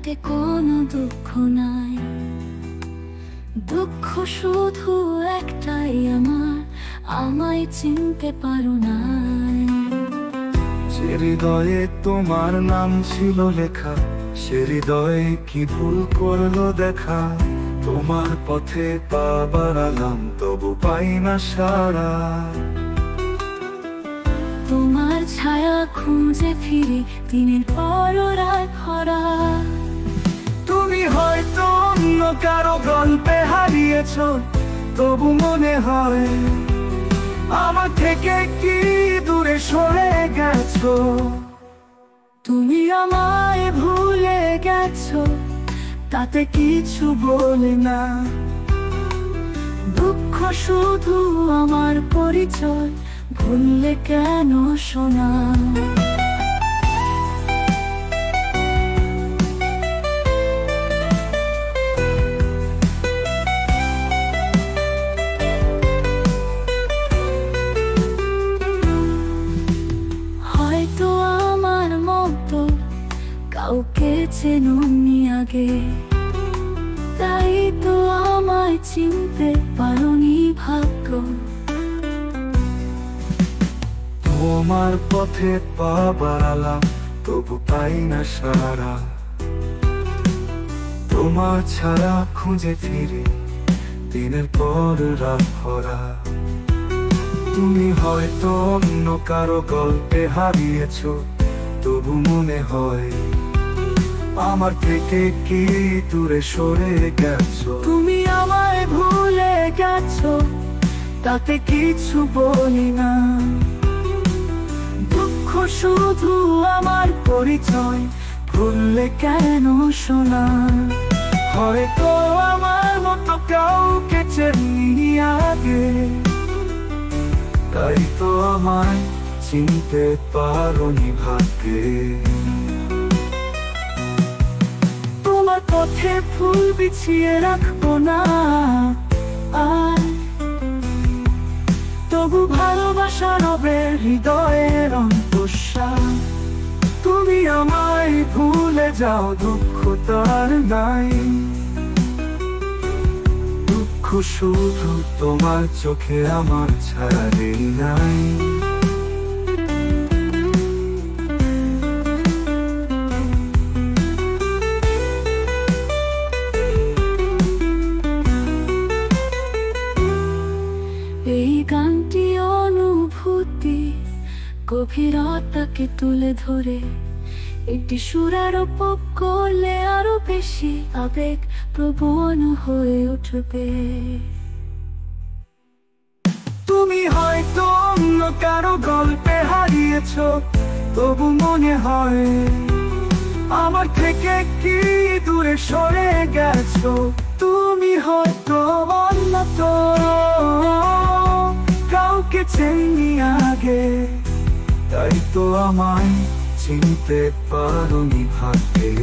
বুকে কোনো দুঃখ নাই, দুঃখ শুধু একটাই আমার, আমায় চিনতে পারো না। যে হৃদয়ে তোমার নাম ছিল লেখা, সে হৃদয়ে কি ভুল করলো দেখা। তোমার পথে পা বাড়ালাম, তবু পাই না সারা। তোমার ছায়া খুঁজে ফিরি, দিনের পর রাত ভরা। তুমি হয়তো অন্য কারো গল্পে হারিয়েছো, তবু মনে হয় আমার থেকে কি দূরে সরে গেছো। তুমি আমায় ভুলে গেছো, তাতে কিছু বলি না। দুঃখ শুধু আমার পরিচয়, ভুললে কেন শোনা। হয়তো আমার মতো কাউকে চেনুনি আগে, তাই তো আমায় চিনতে পারোনি ভাগ্য। তোমার পথে পা বাড়ালাম, তবু পাই না সারা। তোমার ছাড়া খুঁজে ফিরি, দিনের পর রাত ভরা। তুমি হয়তো অন্য কারো গল্পে হারিয়েছো, তবু মনে হয় আমার থেকে কি দূরে সরে গেছো। তুমি আমায় ভুলে গেছো, তাতে কিছু বলি না। দুঃখ শুধু আমার পরিচয়, ভুললে কেন শোনা। হয়তো আমার মতো কাউকে চেনি আগে, তাই তো আমায় চিনতে পারোনি ভাগ্যে। তোমার পথে ফুল বিছিয়ে রাখবো না আর, তবু ভালোবাসা রবে হৃদয়ের অন্তঃসার। তুমি আমায় ভুলে যাও, দুঃখ তার নাই। দুঃখ শুধু তোমার চোখে আমার ছাড়ে নাই। এই গানটি অনুভূতি গভীরতাকে তুলে ধরে, এটি সুর আরোপ করলে আরো বেশি আবেগ প্রবণ হয়ে উঠবে। তুমি হয়তো অন্য কারো গল্পে হারিয়েছো, তবু মনে হয় আমার থেকে কি দূরে সরে গেছো। তুমি হয়তো অন্য কাউকে চেনি আগে, তাই তো আমায় চিনতে পারোনি ভাগ্যে।